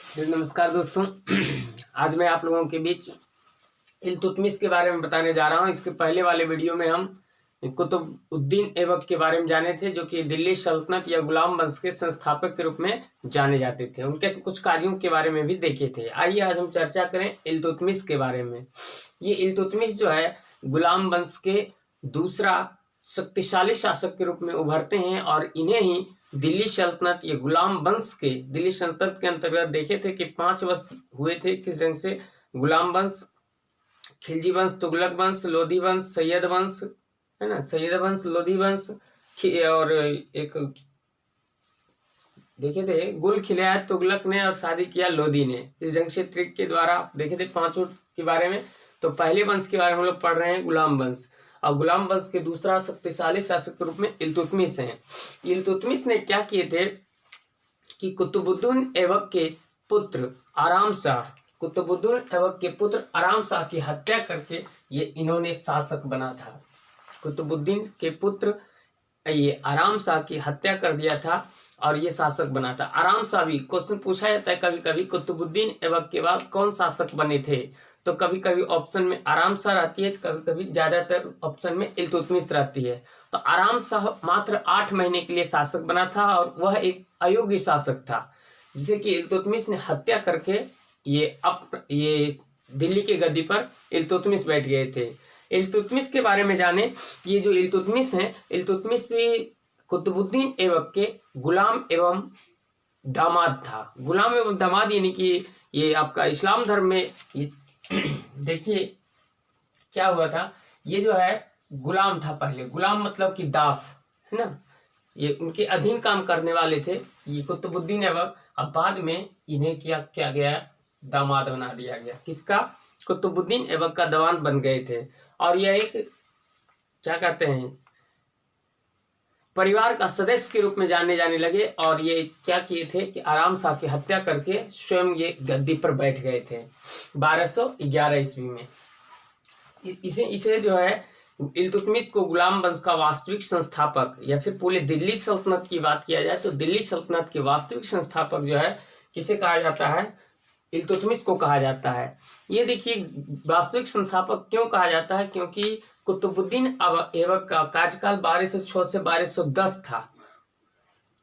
नमस्कार दोस्तों। आज मैं आप लोगों के बीच इल्तुतमिश के बारे में बताने जा रहा हूं। इसके पहले वाले वीडियो में हम कुतुबुद्दीन ऐबक के बारे में जाने थे, जो कि दिल्ली सल्तनत या गुलाम वंश के संस्थापक के रूप में जाने जाते थे। उनके कुछ कार्यों के बारे में भी देखे थे। आइए आज हम चर्चा करें इल्तुतमिश के बारे में। ये इल्तुतमिश जो है गुलाम वंश के दूसरा शक्तिशाली शासक के रूप में उभरते हैं और इन्हें ही दिल्ली सल्तनत या गुलाम वंश के दिल्ली सल्तनत के अंतर्गत देखे थे कि 5 वंश हुए थे। किस ढंग से? गुलाम वंश, खिलजी वंश, तुगलक वंश, लोधी वंश, सैयद वंश, है ना, सैयद वंश, लोधी वंश और एक देखे थे गुल खिलाया तुगलक ने और शादी किया लोधी ने। इस ढंग से ट्रिक के द्वारा देखे थे 5 के बारे में। तो पहले वंश के बारे में हम लोग पढ़ रहे हैं गुलाम वंश, और गुलाम वंश के दूसरा शक्तिशाली शासक के रूप में इल्तुतमिश हैं। इल्तुतमिश ने क्या किए थे कि कुतुबुद्दीन ऐबक के पुत्र आराम शाह, कुतुबुद्दीन ऐबक के पुत्र आराम शाह की हत्या करके ये इन्होंने शासक बना था। कुतुबुद्दीन के पुत्र ये आराम शाह की हत्या कर दिया था और ये शासक बना था। आराम शाह भी क्वेश्चन पूछा जाता है कभी कभी, कुतुबुद्दीन ऐबक के बाद कौन शासक बने थे? तो कभी कभी ऑप्शन में आराम शाह रहती है, कभी कभी ज्यादातर ऑप्शन में इल्तुतमिश रहती है। तो आराम शाह मात्र 8 महीने के लिए शासक बना था और वह एक अयोग्य शासक था, जिसे कि इल्तुतमिश ने हत्या करके ये दिल्ली के गद्दी पर इल्तुतमिश बैठ गए थे। इल्तुतमिश के बारे में जाने। ये जो इल्तुतमिश है, इल्तुतमिश कुतुबुद्दीन ऐबक के गुलाम एवं दामाद था। गुलाम एवं दामाद यानी कि ये आपका इस्लाम धर्म में ये देखिए क्या हुआ था। ये जो है गुलाम था पहले, गुलाम मतलब कि दास, है ना, ये उनके अधीन काम करने वाले थे ये कुतुबुद्दीन ऐबक। अब बाद में इन्हें क्या गया, दामाद बना दिया गया। किसका? कुतुबुद्दीन ऐबक का दवान बन गए थे। और यह एक क्या कहते हैं, परिवार का सदस्य के रूप में जाने लगे। और ये क्या किए थे कि आराम शाह की हत्या करके स्वयं ये गद्दी पर बैठ गए थे 1211 ईस्वी में। इसे जो है इल्तुतमिश को गुलाम वंश का वास्तविक संस्थापक, या फिर पूरे दिल्ली सल्तनत की बात किया जाए तो दिल्ली सल्तनत के वास्तविक संस्थापक जो है किसे कहा जाता है? इल्तुतमिश को कहा जाता है। ये देखिए वास्तविक संस्थापक क्यों कहा जाता है? क्योंकि कुतुबुद्दीन ऐबक का कार्यकाल 1206 से 1210 था,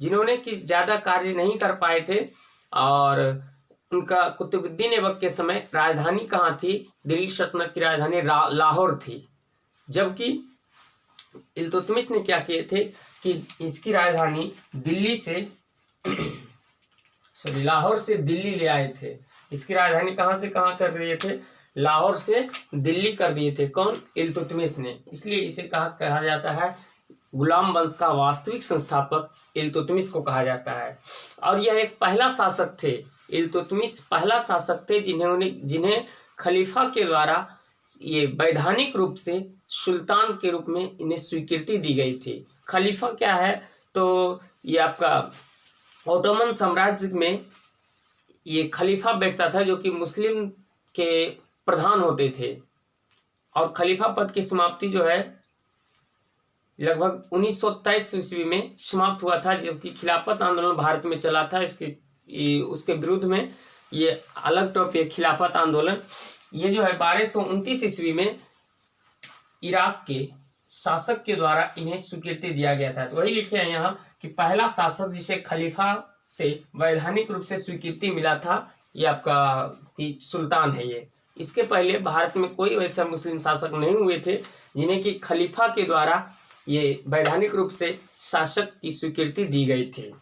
जिन्होंने कि ज्यादा कार्य नहीं कर पाए थे। और उनका कुतुबुद्दीन ऐबक के समय राजधानी कहाँ थी? दिल्ली सल्तनत की राजधानी लाहौर थी। जबकि इल्तुतमिश ने क्या किए थे कि इसकी राजधानी दिल्ली से लाहौर से दिल्ली ले आए थे। इसकी राजधानी कहाँ से कहाँ कर दिए थे? लाहौर से दिल्ली कर दिए थे। कौन? इल्तुतमिश ने। इसलिए इसे कहा जाता है गुलाम वंश का वास्तविक संस्थापक इल्तुतमिश को कहा जाता है। और यह एक पहला शासक थे, इल्तुतमिश पहला शासक थे जिन्हें खलीफा के द्वारा ये वैधानिक रूप से सुल्तान के रूप में इन्हें स्वीकृति दी गई थी। खलीफा क्या है? तो ये आपका ओटोमन साम्राज्य में ये खलीफा बैठता था, जो कि मुस्लिम के प्रधान होते थे। और खलीफा पद की समाप्ति जो है लगभग 1923 ईस्वी में समाप्त हुआ था, जबकि खिलाफत आंदोलन भारत में चला था। उसके विरुद्ध में ये अलग टॉपिक खिलाफत आंदोलन। ये जो है 1229 ईस्वी में इराक के शासक के द्वारा इन्हें स्वीकृति दिया गया था। तो वही लिखे हैं यहाँ कि पहला शासक जिसे खलीफा से वैधानिक रूप से स्वीकृति मिला था, ये आपका सुल्तान है ये। इसके पहले भारत में कोई वैसा मुस्लिम शासक नहीं हुए थे जिन्हें कि खलीफा के द्वारा ये वैधानिक रूप से शासक की स्वीकृति दी गई थी।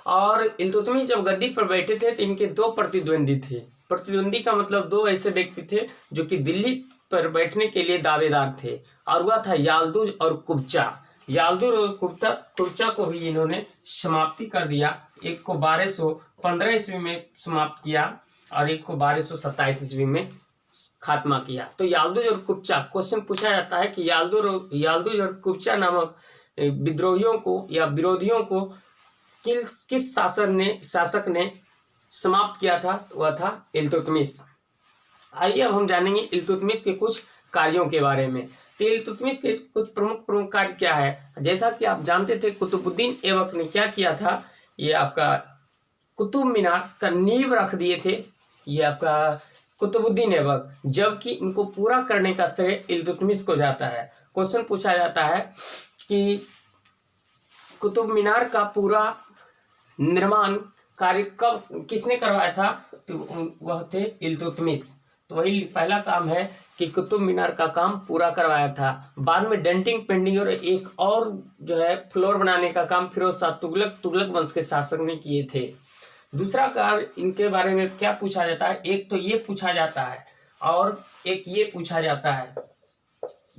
और इल्तुतमिश जब गद्दी पर बैठे थे तो इनके 2 प्रतिद्वंदी थे। प्रतिद्वंदी का मतलब 2 ऐसे व्यक्ति थे जो कि दिल्ली पर बैठने के लिए दावेदार थे, और वह था याल्दुज और कुब्चा। याल्दुज और कुब्चा को भी इन्होंने समाप्ति कर दिया। एक को 1215 ईस्वी में समाप्त किया और एक को 1227 ईस्वी में खात्मा किया। तो याल्दुज और कुब्चा, क्वेश्चन पूछा जाता है कि याल्दुज और कुब्चा नामक विद्रोहियों को या विरोधियों को किस शासक ने समाप्त किया था? वह था इल्तुतमिश। आइए अब हम जानेंगे इल्तुतमिश के कुछ कार्यों के बारे में। तो इल्तुतमिश के कुछ प्रमुख कार्य क्या है? जैसा कि आप जानते थे कुतुबुद्दीन ऐबक ने क्या किया था, ये आपका कुतुब मीनार का नींव रख दिए थे ये आपका कुतुबुद्दीन ऐबक, जबकि इनको पूरा करने का श्रेय इल्तुतमिश को जाता है। क्वेश्चन पूछा जाता है कि कुतुब मीनार का पूरा निर्माण कार्य कब किसने करवाया था, तो वह थे इल्तुतमिश। तो वही पहला काम है कि कुतुब मीनार का काम पूरा करवाया था। बाद में डेंटिंग पेंटिंग और एक और जो है फ्लोर बनाने का काम फिरोज शाह तुगलक वंश के शासक ने किए थे। दूसरा कार्य इनके बारे में क्या पूछा जाता है, एक तो ये पूछा जाता है और एक ये पूछा जाता है।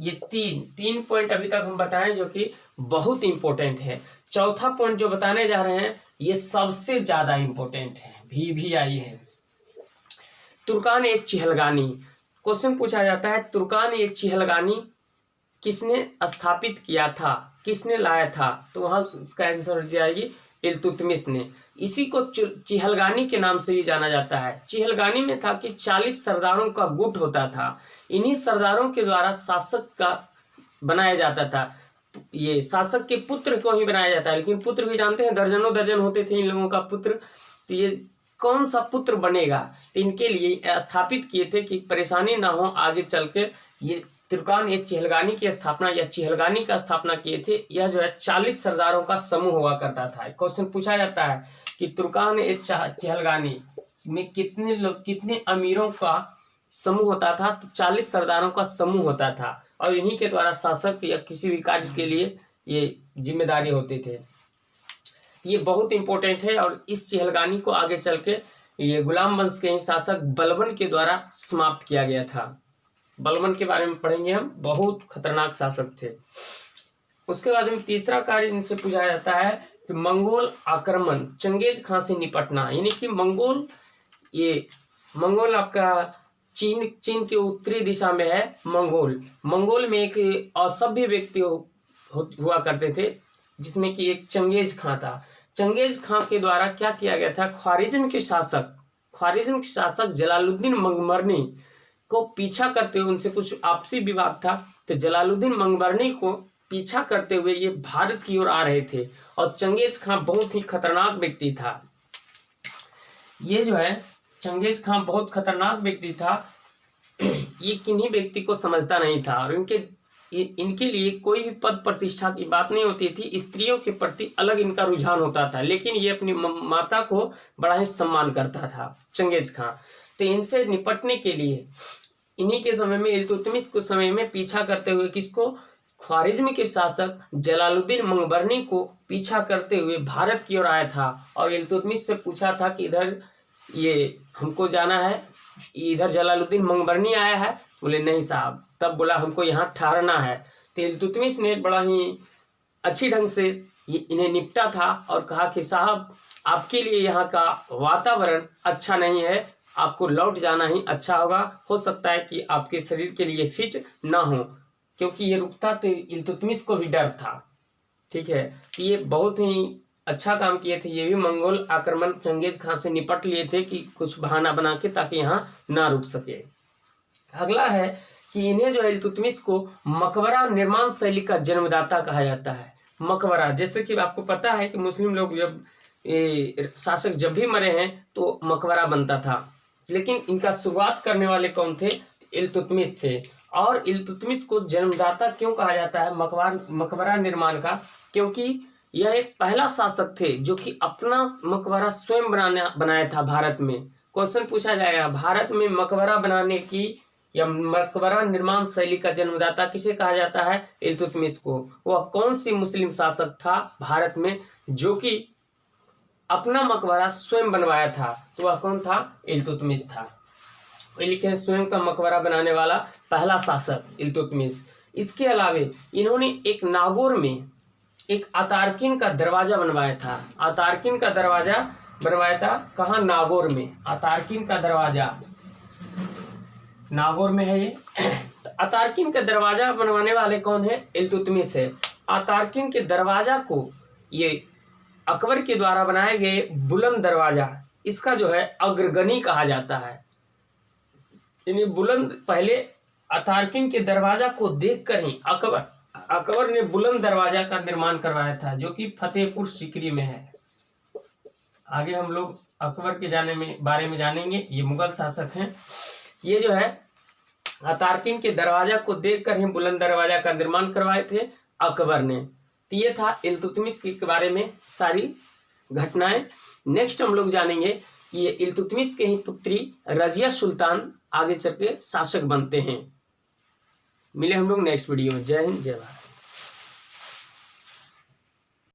ये तीन पॉइंट अभी तक हम बताएं जो कि बहुत इंपॉर्टेंट है। चौथा पॉइंट जो बताने जा रहे हैं ये सबसे ज्यादा इंपॉर्टेंट है, भी आई है। तुर्कान ए चिहलगानी, क्वेश्चन पूछा जाता है तुर्कान ए चिहलगानी किसने स्थापित किया था, किसने लाया था, तो वहां इसका आंसर हो जाएगी इल्तुतमिश ने। इसी को चिहलगानी के नाम से भी जाना जाता है। चिहलगानी में था कि 40 सरदारों का गुट होता था। इन्हीं सरदारों के द्वारा शासक का बनाया जाता था। ये शासक के पुत्र को ही बनाया जाता है, लेकिन पुत्र भी जानते हैं दर्जनों दर्जन होते थे इन लोगों का पुत्र। तो ये कौन सा पुत्र बनेगा, तो इनके लिए स्थापित किए थे कि परेशानी ना हो आगे चल के। ये तुर्कान ये चिहलगानी की स्थापना या चिहलगानी का स्थापना किए थे। यह जो है 40 सरदारों का समूह हुआ करता था। क्वेश्चन पूछा जाता है कि तुर्कान ए चिहलगानी में कितने अमीरों का समूह होता था, तो 40 सरदारों का समूह होता था और इन्हीं के द्वारा शासक या किसी भी कार्य के लिए ये जिम्मेदारी होते थे। ये बहुत इंपॉर्टेंट है और इस चिहलगानी को आगे चल के ये गुलाम वंश के ही शासक बलबन के द्वारा समाप्त किया गया था। बलबन के बारे में पढ़ेंगे हम, बहुत खतरनाक शासक थे। उसके बाद में तीसरा कार्य इनसे पूछा जाता है कि मंगोल आक्रमण चंगेज खां से निपटना, यानी कि मंगोल आपका चीन के उत्तरी दिशा में है। मंगोल में एक असभ्य व्यक्ति हुआ करते थे जिसमें कि एक चंगेज खां था। चंगेज खां के द्वारा क्या किया गया था, ख्वारिज्म के शासक जलालुद्दीन मंगमरनी को पीछा करते हुए, उनसे कुछ आपसी विवाद था, तो जलालुद्दीन मंगमरनी को पीछा करते हुए ये भारत की ओर आ रहे थे। और चंगेज खां बहुत ही खतरनाक व्यक्ति था। ये जो है चंगेज खां बहुत खतरनाक व्यक्ति था। ये किन्हीं व्यक्ति को समझता नहीं था और इनके लिए कोई भी पद प्रतिष्ठा की बात नहीं होती थी। स्त्रियों के प्रति अलग इनका रुझान होता था, लेकिन ये अपनी माता को बड़ा ही सम्मान करता था चंगेज खां। तो इनसे निपटने के लिए इन्हीं के समय में इल्तुतमिश के समय में पीछा करते हुए किसको, ख्वारिज्म के शासक जलालुद्दीन मंगमरनी को पीछा करते हुए भारत की ओर आया था। और इल्तुतमिश से पूछा था कि इधर ये हमको जाना है, इधर जलालुद्दीन मंगमरनी आया है, बोले नहीं साहब। तब बोला हमको यहाँ ठहरना है। तो इल्तुतमिश ने बड़ा ही अच्छी ढंग से इन्हें निपटा था और कहा कि साहब आपके लिए यहाँ का वातावरण अच्छा नहीं है, आपको लौट जाना ही अच्छा होगा। हो सकता है कि आपके शरीर के लिए फिट ना हो, क्योंकि ये रुकता तो इल्तुतमिश को भी डर था। ठीक है, तो ये बहुत ही अच्छा काम किए थे। ये भी मंगोल आक्रमण चंगेज खां से निपट लिए थे कि कुछ बहाना बना के, ताकि यहाँ ना रुक सके। अगला है कि इन्हें जो है इल्तुतमिश को मकबरा निर्माण शैली का जन्मदाता कहा जाता है। मकबरा, जैसे कि आपको पता है कि मुस्लिम लोग जब शासक जब भी मरे हैं तो मकबरा बनता था, लेकिन इनका शुरुआत करने वाले कौन थे, इल्तुतमिश थे। और इल्तुतमिश को जन्मदाता क्यों कहा जाता है मकबरा निर्माण का, क्योंकि यह एक पहला शासक थे जो कि अपना मकबरा स्वयं बनाया था भारत में। क्वेश्चन पूछा जाएगा भारत में मकबरा बनाने की या मकबरा निर्माण शैली का जन्मदाता किसे कहा जाता है, इल्तुतमिश को। वह कौन सी मुस्लिम शासक था भारत में जो कि अपना मकबरा स्वयं बनवाया था, तो वह कौन था, इल्तुतमिश था। लिखे स्वयं का मकबरा बनाने वाला पहला शासक इल्तुतमिश। इसके अलावे इन्होंने एक नागौर में एक अतार्किन का दरवाजा बनवाया था। अतार्किन का दरवाजा बनवाया था कहाँ, नागौर में। अतार्किन का दरवाजा नागौर में है ये। अतार्किन का दरवाजा बनवाने वाले कौन है, इल्तुतमिश है। अतार्किन के दरवाजा को ये अकबर के द्वारा बनाए गए बुलंद दरवाजा, इसका जो है अग्रगणी कहा जाता है। यानी बुलंद, पहले अतार्किन के दरवाजा को देखकर ही अकबर ने बुलंद दरवाजा का निर्माण करवाया था, जो कि फतेहपुर सीकरी में है। आगे हम लोग अकबर के बारे में जानेंगे। ये मुगल शासक हैं। ये जो है अतार्किन के दरवाजा को देखकर ही बुलंद दरवाजा का निर्माण करवाए थे अकबर ने। तो ये था इल्तुतमिश के बारे में सारी घटनाएं। नेक्स्ट हम लोग जानेंगे कि ये इल्तुतमिश के ही पुत्री रजिया सुल्तान आगे चल के शासक बनते हैं। मिले हम लोग नेक्स्ट वीडियो में। जय हिंद, जय भारत।